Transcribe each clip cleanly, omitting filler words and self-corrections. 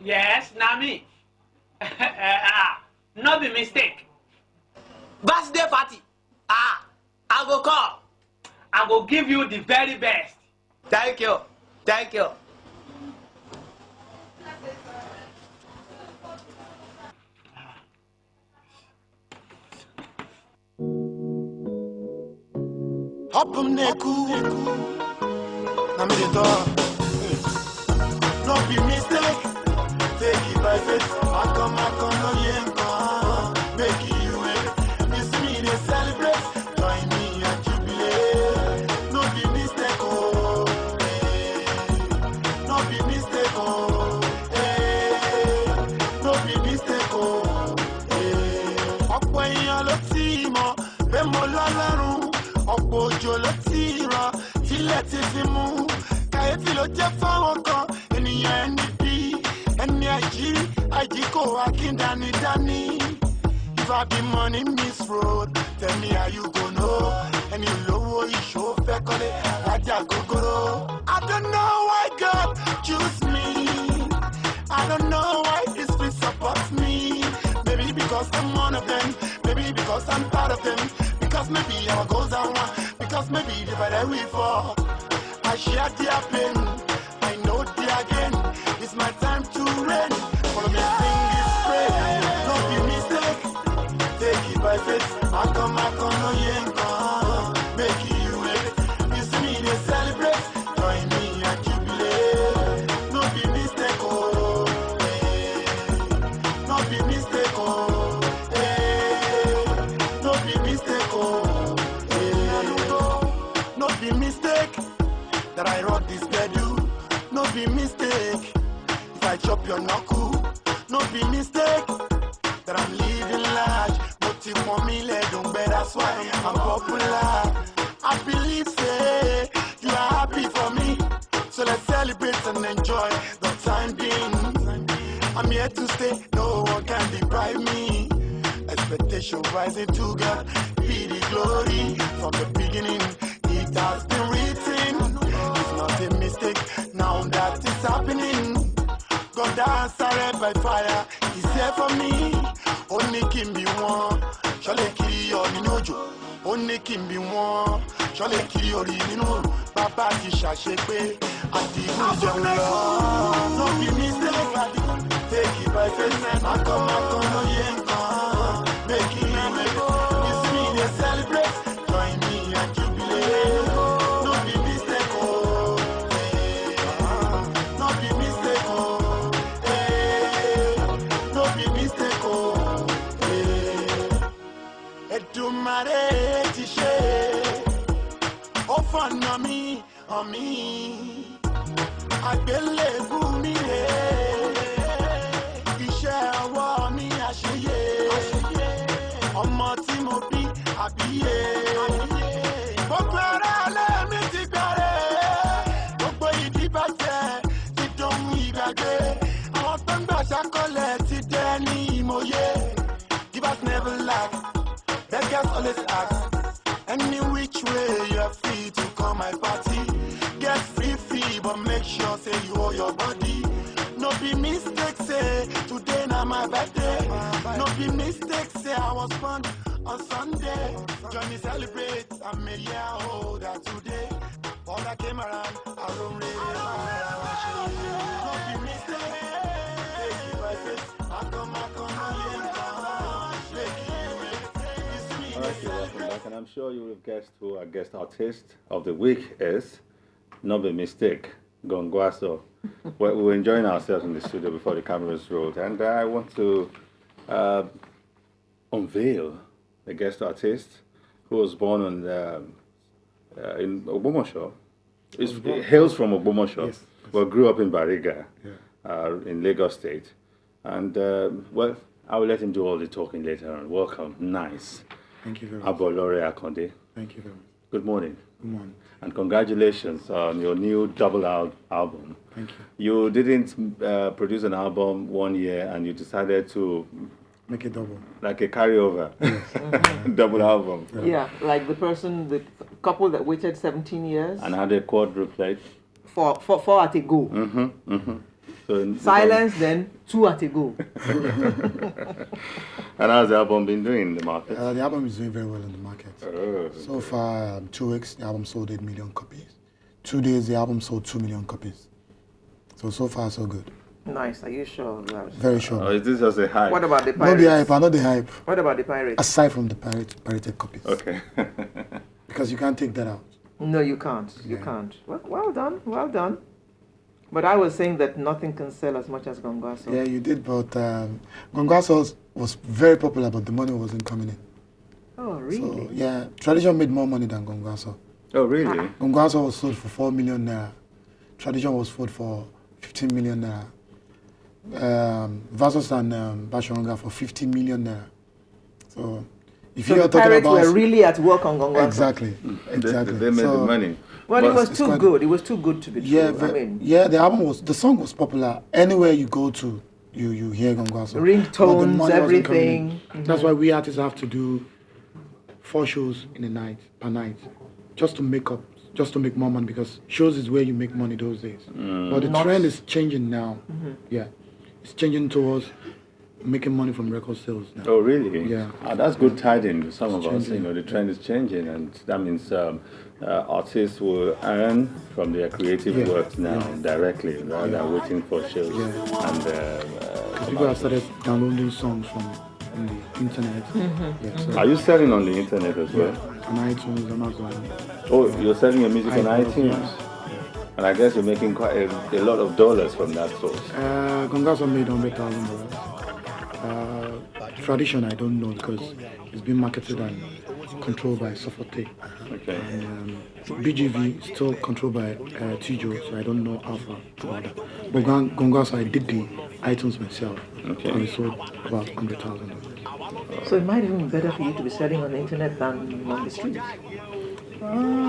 Yes, Nami. No be mistake. Birthday party. I go come. I go give you the very best. Thank you. Thank you. Hopum neku, na me dey talk. No be mistake, take it by faith. I come, no yenka. Make you wait. You see me they celebrate, join me and jubilate. No be mistake, oh, no be mistake, oh, no be mistake, oh, ọ̀pọ̀ èèyàn ló ti mọ̀ pé mo lọ́lọ́run. Ọ̀pọ̀ òjò ló ti rọ̀ tílẹ̀ ti fi mú. Kàyéfì ló jẹ́ fáwọn kan ènìyàn ẹni bí ẹni àjí kò wá kí n dání. If I be money miss road, tell me how you go know. Ẹni olówó ìṣó fẹ́ kọ́lé ajá gogoro. I don't know why God choose me. I don't know why this street supports me. Maybe because I'm one of them. Maybe because I'm part of them. Because maybe our goals are one. Because maybe the better we fall. I share their pain. I know their gain. It's my time to reign. Follow me, sing this praise. Don't be mistake. Take it by faith. I come, no yenka. Make you wait. You see me, they celebrate. Join me and jubilate. No be mistake, oh. No be mistake, oh. No be mistake, oh. No be mistake that I wrote this schedule. No be mistake if I chop your knuckle. No be mistake that I'm living large. But if for me, don't bet that's why I'm popular. I believe, say, you are happy for me. So let's celebrate and enjoy the time being. I'm here to stay, no one can deprive me. Expectation rising to God, be the glory. From the beginning, it has been written. It's not a mistake, now that it's happening. God answered by fire, he's here for me. Only can be one, shall I kill your ninojo? Only can be one, shall I kill your nino? Papa Tisha Shepe, at the Gujan. No be mistake, take it by faith. I come, no yenka. Make it, you see me, they celebrate. Join me and jubilate. No be mistake, oh, no be mistake, oh, no be mistake, oh, Edumare ti ṣe, ó fọ̀nà mi, hàn mí, àgbélébù mi rè é, iṣẹ́ ọwọ́ mi àṣeyẹ. Ọmọ tí mo bí àbíyè. Gbogbo ara alẹ́ mi ti gbẹ̀rẹ̀. Gbogbo ìdíbàjẹ́ ti dohun ìgbàgbé. Àwọn tó ń gbà ṣàkọlẹ̀ ti dẹ́ ní ìmọ̀ye. Givers never lack, beggars always ask. Any which way you're free to come my party. Get free, but make sure say you owe your body. No be mistake, say today na my birthday. No be mistake, say I was born on Sunday. Join me celebrate, I'm a year older today. All that came around, I don't really no be mistake, take it by faith. I come, no yenka. Alright, welcome back, and I'm sure you will have guessed who our guest artist of the week is. Not a mistake, Gongwaso. We were enjoying ourselves in the studio before the cameras rolled, and I want to unveil the guest artist who was born on in Ogbomoso. He hails from Ogbomoso, yes. But grew up in Bariga, in Lagos State. And, well, I will let him do all the talking later on. Welcome. Nice. Thank you very much. Abolore Akande. Thank you very much. Good morning. Good morning. And congratulations on your new double album. Thank you. You didn't produce an album 1 year and you decided to make it double. Like a carryover. Yes. Double album. Yeah, like the couple that waited 17 years. And had a quadruplate. For at a go. Mm-hmm, mm-hmm. So Silence, then 2 at a go. And how's the album been doing in the market? The album is doing very well in the market. Oh, So far, 2 weeks, the album sold 8 million copies. 2 days, the album sold 2 million copies. So far, so good. Nice. Are you sure of that? Very sure. Or is this just a hype? What about the Not pirates? the hype, not the hype. What about the pirates? Aside from the pirated copies. Okay. Because you can't take that out. No, you can't. You Yeah. can't. Well done. Well done. But I was saying that nothing can sell as much as Gongwaso. Yeah, you did, but Gongwaso was very popular, but the money wasn't coming in. Oh, really? So, yeah, Tradition made more money than Gongwaso. Oh, really? Gongwaso was sold for 4 million naira. Tradition was sold for 15 million naira. Versus and Bashonga for 50 million naira. So, if So you the are talking pirates about were really at work on Gongwaso. exactly, exactly. They made the money. Well, But it was it's too quite- good. It was too good to be true. Yeah, I mean, the song was popular. Anywhere you go to, you hear Gongwaso. ringtones, But the money wasn't everything. coming in. That's why we artists have to do 4 shows in a night, per night, just to make up, just to make more money, because shows is where you make money those days. But the Not- trend is changing now. Yeah, it's changing towards making money from record sales now. Oh, really? Yeah. That's good tidings to some of us. changing. You know, the trend is changing, and that means artists will earn from their creative Yeah. works now directly, rather than waiting for shows. Yeah. And People have started downloading songs from the internet. Yeah, so are you selling on the internet as well? on iTunes, Amazon. Oh, you're selling your music on iPod, iTunes, yeah. and I guess you're making quite a lot of dollars from that source. Gongwaso made $100,000. Tradition, I don't know, because it's been marketed and controlled by Soforte. Okay. BGV is still controlled by Tijo, so I don't know how far about that. But Gongwaso, I did the iTunes myself, Okay. and it sold about 100,000. So it might even be better for you to be selling on the internet than on the streets.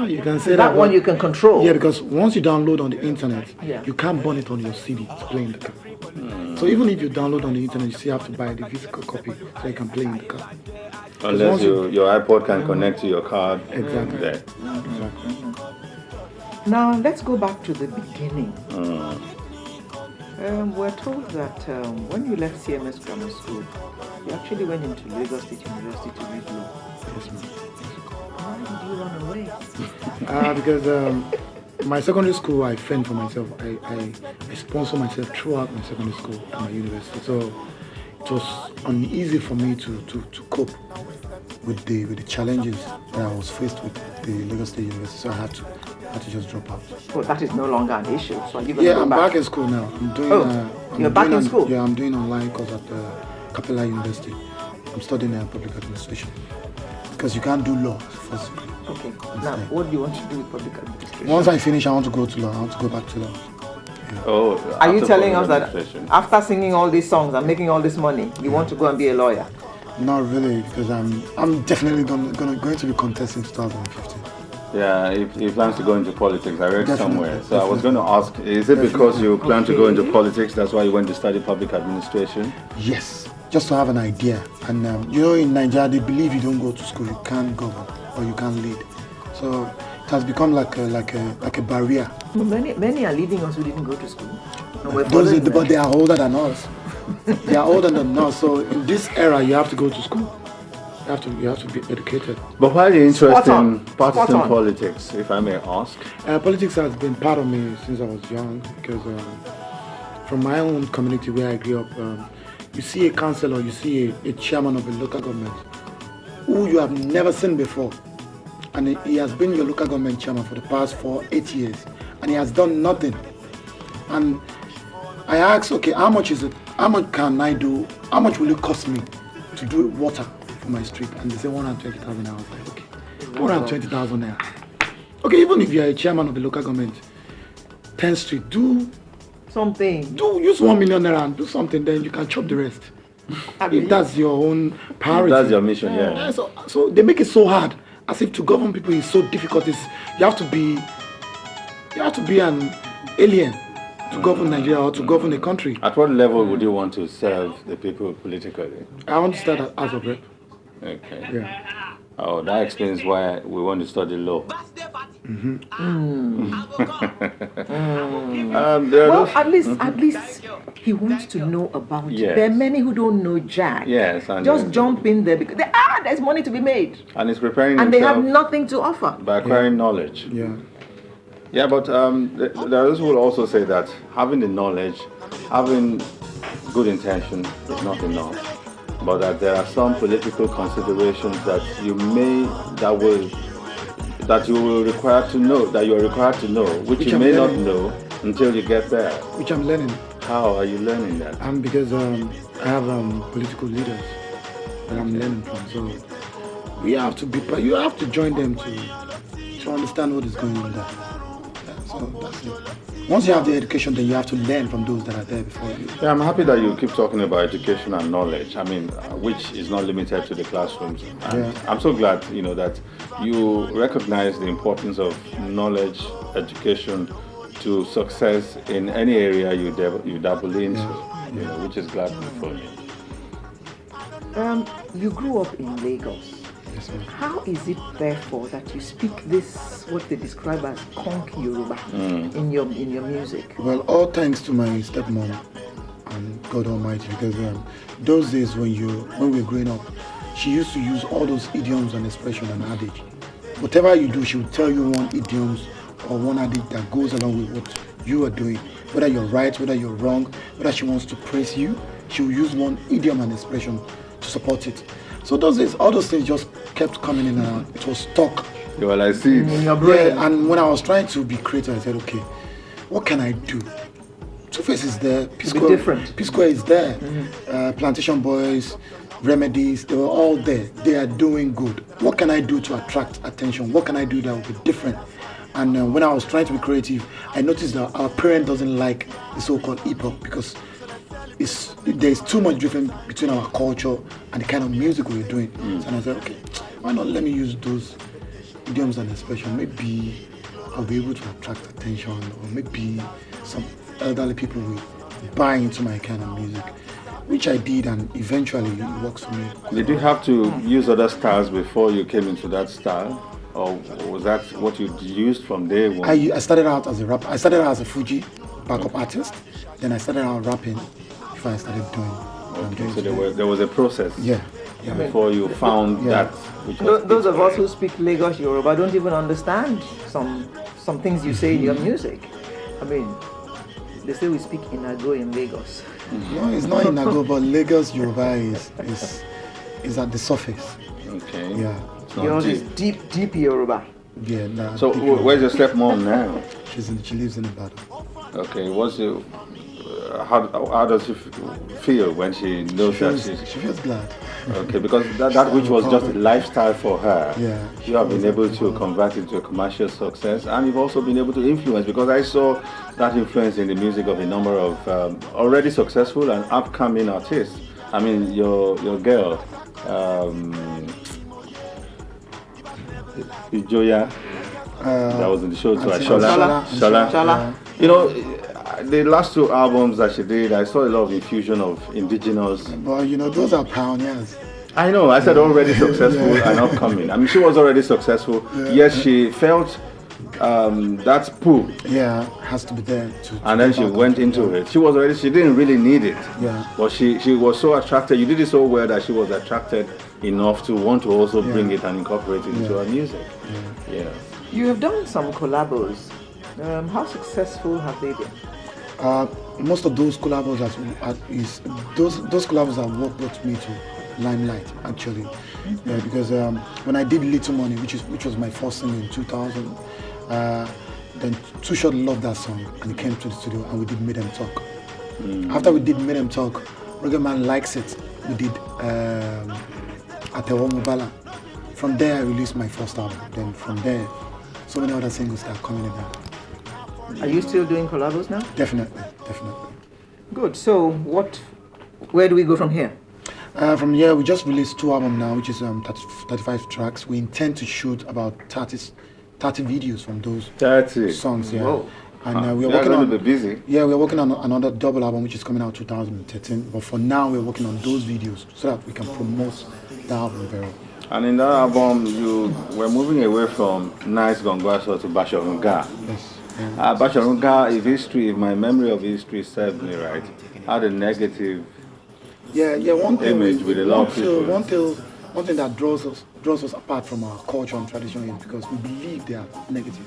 You can say That that, one but- you can control. Yeah, because once you download on the internet, Yeah. you can't burn it on your CD to play in the car. So even if you download on the internet, you still have to buy the physical copy so you can play in the car. Unless once you- your iPod can connect to your card. Exactly. There. Exactly. Now let's go back to the beginning. We're told that when you left CMS Grammar School, you actually went into Lagos State University to read law. Yes, ma'am. Why did you run away? Because my secondary school, I fend for myself. I sponsor myself throughout my secondary school and my university. So it was uneasy for me to cope with the challenges that I was faced with the Lagos State University. So I had to just drop out. Well, that is no longer an issue. So are you going to Yeah, go I'm back in school now. I'm doing. Oh, I'm you're back doing in school? Yeah, I'm doing online course at Capella University. I'm studying public administration because you can't do law first degree. Okay. Now, what do you want to do with public administration? Once I finish, I want to go to law. I want to go back to law. Oh, Are you after telling us public that administration. after singing all these songs and making all this money, you want to go and be a lawyer? Not really, because I'm definitely going to be contesting 2015. Yeah, he plans to go into politics. I read Definitely, somewhere. So I was going to ask, is it because you plan to go into Okay. politics, that's why you went to study public administration? Yes, just to have an idea. And you know, in Nigeria, they believe you don't go to school, you can't govern or you can't lead. So it has become like a barrier. Well, many are leading us who didn't go to school. And we're Those, following them. but they are older than us. They are older than us. So in this era, you have to go to school. You have to be educated. But why the interest Spot on. in partisan Spot on. politics, if I may ask? Politics has been part of me since I was young because from my own community where I grew up, you see a councillor, you see a chairman of a local government who you have never seen before. And he has been your local government chairman for the past 8 years. And he has done nothing. And I asked, okay, how much is it? How much can I do? How much will it cost me to do water for my street? And they say 120,000. I was like, okay, 120,000 naira. Okay, even if you are a chairman of a local government, 10th Street, Something. use 1 million naira and do something, then you can chop the rest. If that's your own priority. That's your mission, yeah. Yeah, so they make it so hard, as if to govern people is so difficult. You have to be an alien to govern Nigeria or to govern a country. At what level would you want to serve the people politically? I want to start as a rep. Okay. Yeah. Oh, that explains why we want to study law. Birthday party. There are Well, those- at least he wants to know about it. Yes. There are many who don't know Jack. Yes, and Just jump in there because there's money to be made, and he's preparing and they have himself nothing to offer. by acquiring knowledge. Yeah. Yeah, but there are those who will also say that having the knowledge, having good intention is not enough, but that there are some political considerations that you will require to know, that you are required to know, which you I'm may not learning. know until you get there. Which I'm learning. How are you learning that? Because I have political leaders that I'm learning from. So you have to join them to understand what is going on there. Yeah, so that's it. Once you have the education, then you have to learn from those that are there before you. Yeah, I'm happy that you keep talking about education and knowledge. I mean, which is not limited to the classrooms. And Yeah. I'm so glad, that you recognize the importance of knowledge, education to success in any area you dabble into, which is glad for me. You grew up in Lagos. Yes, ma'am. How is it therefore that you speak this, what they describe as conk Yoruba in your music? Well, all thanks to my stepmom and God Almighty, because those days when we were growing up, she used to use all those idioms and expression and adage. Whatever you do, she would tell you one idioms or one adage that goes along with what you are doing. Whether you're right, whether you're wrong, whether she wants to praise you, she will use one idiom and expression to support it. So those days, all those things just kept coming in and it was stuck. Well, I see. In your brain. Yeah, and when I was trying to be creative, I said, okay, what can I do? Two-Face is there, different. P-Square is there, Plantation Boys, Remedies, they were all there. They are doing good. What can I do to attract attention? What can I do that will be different? And when I was trying to be creative, I noticed that our parent doesn't like the so-called hip-hop because there's too much difference between our culture and the kind of music we're doing. So I said, okay, why not let me use those idioms and expressions? Maybe I'll be able to attract attention, or maybe some elderly people will buy into my kind of music, which I did, and eventually it works for me. Did you have to use other styles before you came into that style? Or was that what you used from day one? I started out as a rapper. I started out as a Fuji backup artist. Then I started out rapping before I started doing. Okay, so there was a process before you found that. Which was Those of us who speak Lagos Yoruba don't even understand some things you say in your music. I mean, they say we speak Inago in Lagos. No, it's not in Nago, but Lagos Yoruba is at the surface. Okay. Yeah. It's not Yours is deep. deep Yoruba. Yeah. Nah, So where's your stepmom now? she lives in Ibadan. Okay. What's your how does she feel when she knows that she's She feels glad. okay? Because that which was just a lifestyle for her, Yeah. you have been able to convert it to a commercial success, and you've also been able to influence. Because I saw that influence in the music of a number of already successful and upcoming artists. I mean, your girl, Ijoya, that was in the show too. Shola. You know, the last two albums that she did, I saw a lot of infusion of indigenous. But those are pioneers. I know, I said already successful and upcoming. I mean, she was already successful. Yes, she felt that pull. Yeah, has to be there And then she went into it. She didn't really need it. Yeah. But she was so attracted. You did it so well that she was attracted enough to want to also bring it and incorporate it into her music. Yeah. You have done some collabos. How successful have they been? Most of those collabos those collabos are what brought me to limelight, actually. Yeah, because when I did Little Money, which was my first single in 2000, then Too Short loved that song and he came to the studio and we did Made Them Talk. After we did Made Them Talk, Reggae Man Likes It, we did Atewo Mubala. From there I released my first album. Then from there, so many other singles start coming in. Are you still doing collabos now? Definitely. Good. So where do we go from here? From here, we just released 2 albums now, which is 35 tracks. We intend to shoot about 30 videos from those 30 songs. Yeah. Whoa. And we're They're working going on to be busy. Yeah, we're working on another double album, which is coming out 2013. But for now, we're working on those videos so that we can promote the album very well. And in that album, you were moving away from Nice Gongwaso to Bashorunga. Yes. Bashorunga, if my memory of history served me right, had a negative One thing image with a lot of people. One thing that draws us apart from our culture and tradition is because we believe they are negative,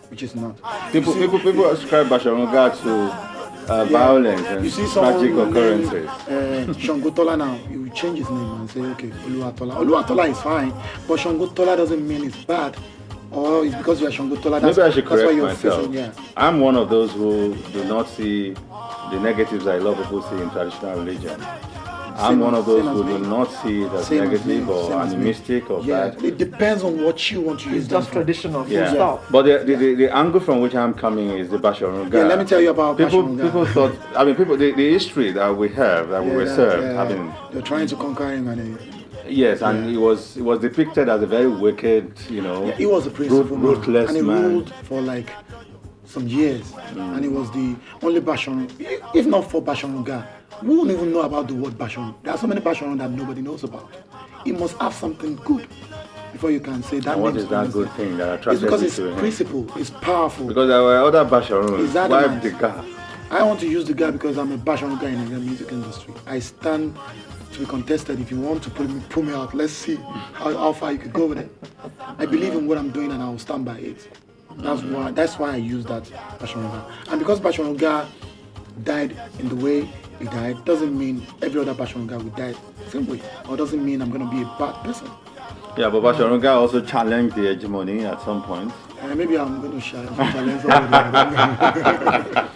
which is not. People ascribe Bashorunga to violence and tragic occurrences. Shangotola now, you will change his name and say, okay, Oluwatola. Oluwatola is fine, but Shangotola doesn't mean it's bad. Or it's because you are Shangotola. Maybe I should correct myself. Facing, I'm one of those who do not see the negatives I love people see in traditional religion. I'm one of those who do not see it as negative or animistic or bad. It depends on what you want to use. It's just traditional stuff. But the angle from which I'm coming is the Bashorunga. Yeah, let me tell you about Bashorunga. People thought, the history that we have, that we were served. They're trying to conquer him and yes, and it was depicted as a very wicked, he was a principal ruthless and he man. ruled for like some years, and he was the only Bashorunga. If not for Bashorunga, we won't even know about the word Bashorunga. There are so many Bashorunga that nobody knows about. He must have something good before you can say that. And what is that good thing that attracted you to him? It's because it's principle, it's powerful. Because there were other Bashorungas. Why the guy? I want to use the guy because I'm a Bashorunga in the music industry. I stand to be contested. If you want to pull me out, let's see how far you could go with it. I believe in what I'm doing and I will stand by it. That's why I use that Bashorunga. And because Bashorunga died in the way he died, doesn't mean every other Bashorunga will die the same way. Or doesn't mean I'm going to be a bad person. Yeah, but Bashorunga also challenged the hegemony at some point. Maybe I'm going to challenge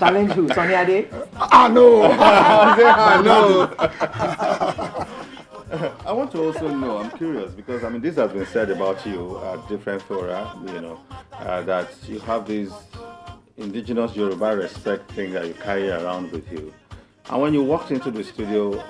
Challenge who? Sonny Ade? No! I want to also know, I'm curious, because this has been said about you at different fora, that you have this indigenous Yoruba respect thing that you carry around with you. And when you walked into the studio,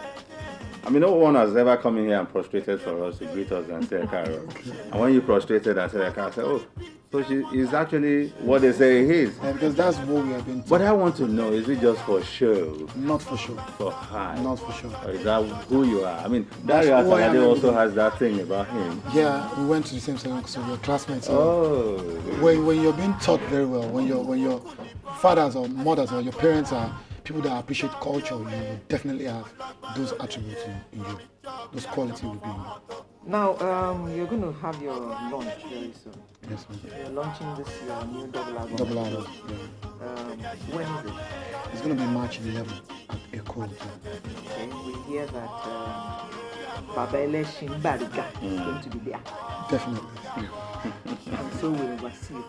no one has ever come in here and prostrated for us to greet us and say Ekaro. And when you prostrated and said Ekaro, I said, oh, so she is actually what they say he is. Yeah, because that's what we have been told. But I want to know, is it just for show? Not for sure. For high? Not for sure. Or is that who you are? Dario Atalade also has that thing about him. Yeah, we went to the same school, so we're classmates. Oh. When you're being taught very well, when your fathers or mothers or your parents are people that appreciate culture, you will definitely have those attributes in you. Those qualities will be in you. Now, you're going to have your launch very soon. Yes, ma'am. You're launching this new double album. Double album, when is it? It's going to be March 11th at Echo. Okay, we hear that Babele Shimbariga is going to be there. Definitely. And so will Wasiu.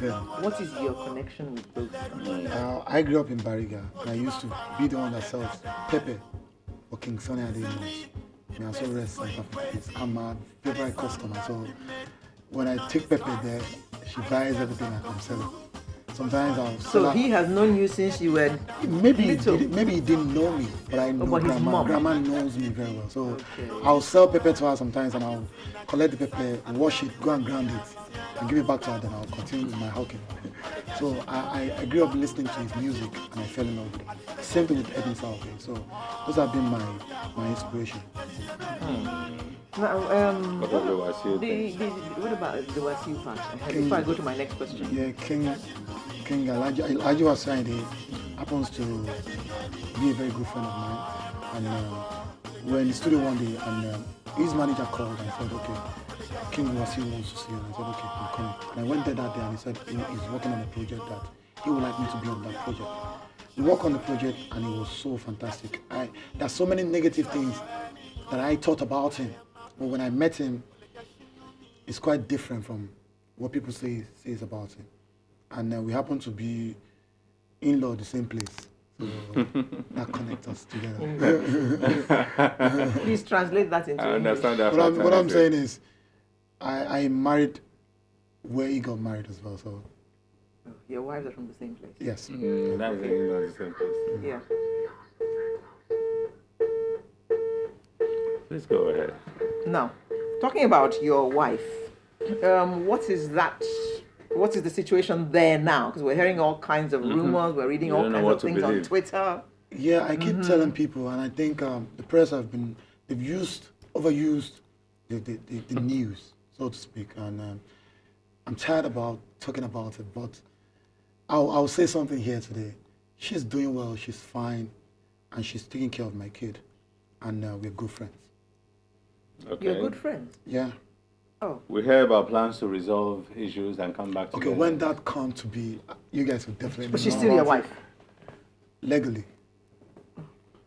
Yeah. What is your connection with those? I grew up in Bariga, and I used to be the one that sells pepper for King Sunny Ade. I also rest in peace. I'm a favorite customer, so when I take pepper there, she buys everything I'm selling. Sometimes I'll sell. So he has known you since you were maybe little. Maybe he didn't know me, but I know but his grandma. mom. Grandma knows me very well, so I'll sell pepper to her sometimes, and I'll collect the pepper, wash it, go and ground it, and give it back to her. Then I'll continue with my hawking. So I grew up listening to his music, and I fell in love with it. Same thing with Edwin Salve. So those have been my inspiration. Now, What about the Wasiu thing? what about the Wasiu part? Before I go to my next question. Yeah, King Alhaji Wasiu happens to be a very good friend of mine, and we're in the studio one day, and his manager called and said, okay, King Wasiu wants to see you. And I said, okay, I'm coming. And I went there that day, and he said he's working on a project that he would like me to be on that project. We worked on the project, and it was so fantastic. There's so many negative things that I thought about him, but when I met him, it's quite different from what people says about him. And we happen to be in-law the same place. So that connects us together. Please translate that into I understand that. What I'm saying is, I married where he got married as well. So your wives are from the same place. yes. That is the same place. Yeah. Please go ahead. Now, talking about your wife, what is that? What is the situation there now? Because we're hearing all kinds of rumors, we're reading all kinds of things on Twitter. Yeah, I keep telling people, and I think the press they've overused the news, so to speak. And I'm tired about talking about it, but I'll say something here today. She's doing well, she's fine, and she's taking care of my kid. And we're good friends. Okay. You're good friends? Yeah. Oh. We hear about plans to resolve issues and come back together. Okay, when that comes to be, you guys will definitely But she's know still your about it. wife? Legally.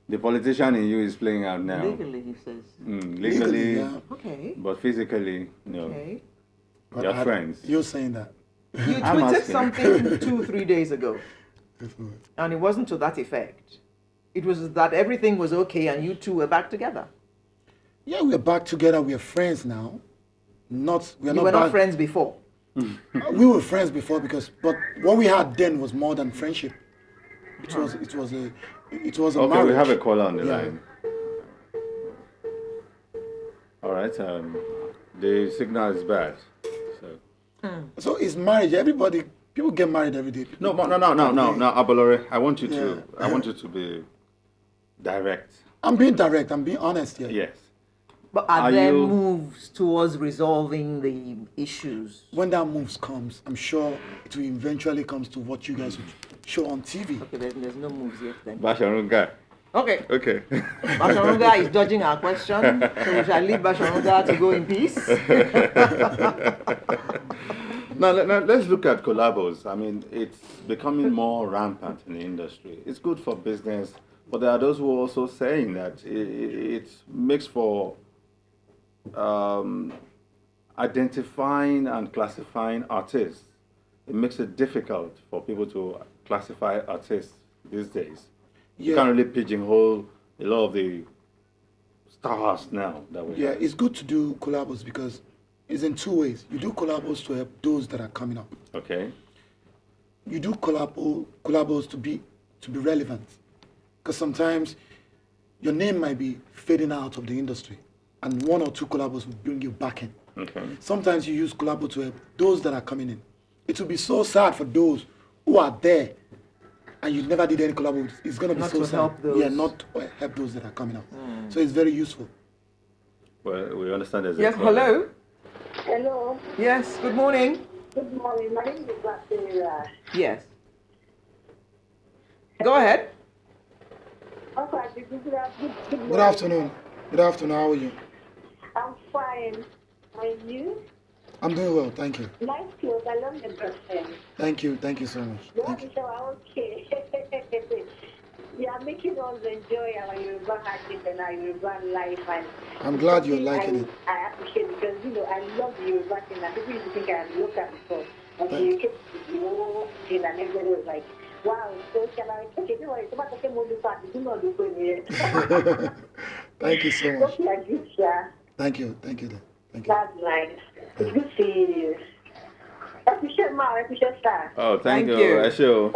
The politician in you is playing out now. Legally, he says. Legally, yeah. Okay. but physically, no. Okay. But You're friends. You're saying that. You I'm tweeted asking. something 2-3 days ago, and it wasn't to that effect. It was that everything was okay and you two were back together. Yeah, we're back together. We're friends now. We're You were not friends before. We were friends before but what we had then was more than friendship. It was a Okay, marriage. we have a caller on the Yeah. line. All right. The signal is bad. So it's marriage. People get married every day. No, Abolore. I want you to be direct. I'm being direct. I'm being honest here. Yes. But Are are there you- moves towards resolving the issues? When that moves comes, I'm sure it will eventually comes to what you guys would show on TV. Okay, there's no moves yet then. Basharunga. Okay. Okay. Basharunga is dodging our question, so we shall leave Basharunga to go in peace. Now, let's look at collabos. I mean, it's becoming more rampant in the industry. It's good for business, but there are those who are also saying that it makes for identifying and classifying artists. It makes it difficult for people to classify artists these days. You can't really pigeonhole a lot of the stars now that we have. It's good to do collabos because it's in two ways. You do collabos to help those that are coming up. Okay. You do collabos to be relevant, because sometimes your name might be fading out of the industry, and 1 or 2 collabos will bring you back in. Okay. Sometimes you use collabo to help those that are coming in. It will be so sad for those who are there and you never did any collabo. It's going to be Not so to sad. help those. Yeah, not to help those that are coming up. So it's very useful. Well, we understand there's Yes, a problem. hello? Hello. Yes, good morning. Good morning. My name is Untitled. Yes. Go ahead. Okay, good Good afternoon. Good afternoon. How are you? I'm fine. And you? I'm doing well. Thank you. Nice clothes. I love the dressing. Thank you. Thank you so much. You Thank want you. to show okay. You are making us enjoy our Yoruba heritage and our Yoruba life. And I'm glad you're liking it. I appreciate it because, I love the Yoruba thing. And people used to think I am local before. And Thank- you keep thing and everybody was like, wow, so shall I? Okay, don't worry. It's about the same old party. Do not look here. Thank you so much. Hope you are good, sir. Thank you. Thank you. Thank you. That's nice. It's good seeing you. I appreciate I appreciate sir. Oh, thank Thank you. you. Esho.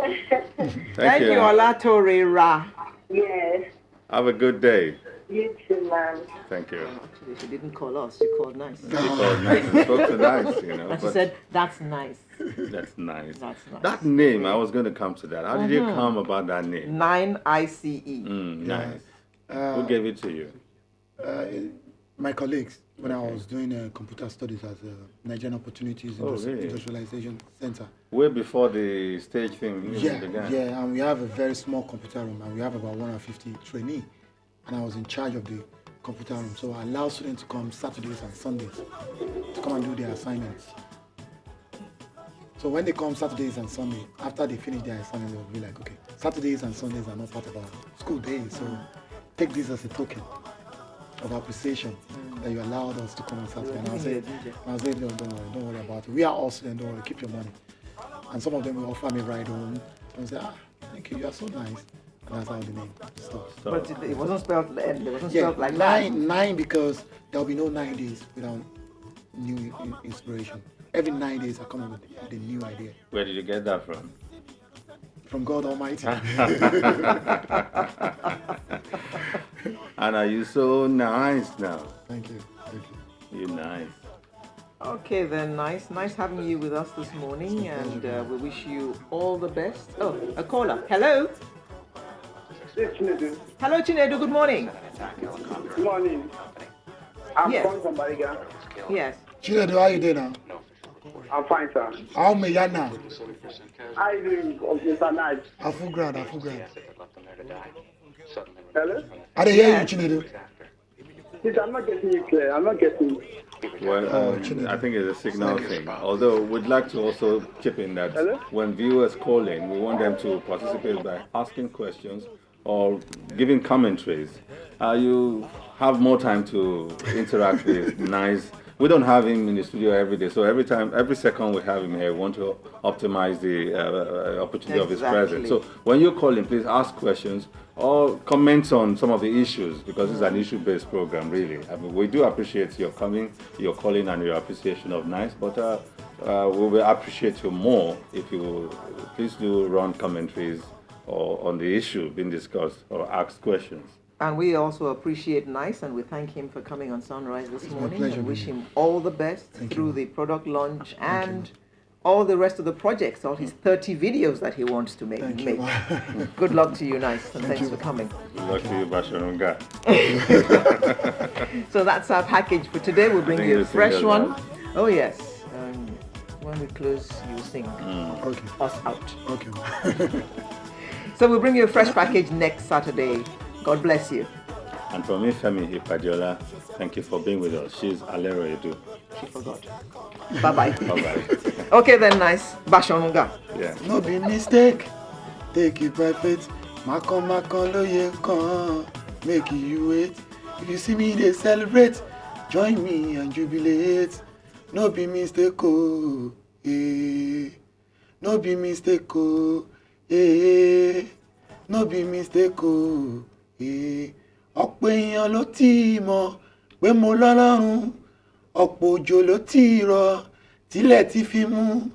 Thank you, OLATORERA. Yes. Have a good day. You too, ma'am. Thank you. Actually, she didn't call us. She called nice. She called nice. She spoke so nice, And she but said, that's nice. that's nice. That's nice. That name, I was going to come to that. How did you come about that name? 9ICE. Nice. Who gave it to you? My colleagues, when I was doing computer studies at Nigerian Opportunities really? Industrialization Center. Way before the stage thing even began. Yeah, and we have a very small computer room, and we have about 150 trainees, and I was in charge of the computer room. So I allow students to come Saturdays and Sundays to come and do their assignments. So when they come Saturdays and Sundays, after they finish their assignments, they'll be like, okay, Saturdays and Sundays are not part of our school days, so take this as a token of appreciation that you allowed us to come on Saturday. And I said, no, don't worry about it. We are all students, don't worry, keep your money. And some of them will offer me ride home. And I say, thank you, you are so nice. And that's how the name starts. But it wasn't spelled N. It wasn't Yeah, spelled like that. nine because there'll be no 9 days without new inspiration. Every 9 days I come up with a new idea. Where did you get that from? From God Almighty. And are you so nice now? Thank you. You're nice. Okay then, nice having you with us this morning, and we wish you all the best. Oh, a caller. Hello. Yes, Chinedu. Hello, Chinedu. Good morning. Good morning. I'm Yes. calling from Bariga. Yes. Chinedu, how you doing now? I'm fine, sir. How me ya now? How are you doing, Mr. Knight? I full ground. Hello? I didn't hear Yes. you, Chinedu. Please, I'm not getting you clear. I'm not getting you. Well, Chinedu. I think it's a signal thing. Although we'd like to also chip in that Hello? when viewers call in, we want them to participate by asking questions or giving commentaries. You have more time to interact with Nice. We don't have him in the studio every day, so every second we have him here, we want to optimize the opportunity of his presence. So when you call in, please ask questions or comment on some of the issues, because it's an issue-based program, really. I mean, we do appreciate your coming, your calling, and your appreciation of Nice, but we will appreciate you more if you please do run commentaries or on the issue being discussed or ask questions. And we also appreciate Nice, and we thank him for coming on Sunrise this morning pleasure, and wish baby. him all the best through the product launch and all the rest of the projects, all his 30 videos that he wants to make. Thank you. Good luck to you, Nice, and thanks for coming. Good luck to you, Bashorunga. So that's our package for today. We'll bring think you a you sing fresh as one. well. Oh, yes. When we close, you sing Okay. us out. Okay. So we'll bring you a fresh package next Saturday. God bless you. And for me, Femi Ipadiola, thank you for being with us. She's Abolore Adegbola. She forgot. Bye-bye. Bye-bye. Okay then, Nice. Bashonunga. Yeah. No be mistake. Take it by faith. Makon loye kan. Make you wait. If you see me, they celebrate. Join me and jubilate. No be mistake, oh. Eh. No be mistake, oh. Eh. No be mistake, oh. Eh. Ọ̀pọ̀ èèyàn ló ti mọ̀ pé mo lọ́lọ́run. Ọ̀pọ̀ òjò ló ti rọ̀ tílẹ̀ ti fi mú.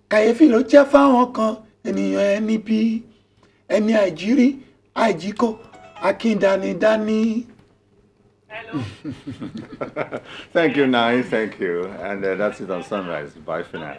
Kàyéfì ló jẹ́ fáwọn kan ènìyàn ẹni bí ẹni àìjírí àìjíkò akíndanidání. Hello. Thank you, Nice. Thank you. And that's it on Sunrise. Bye for now.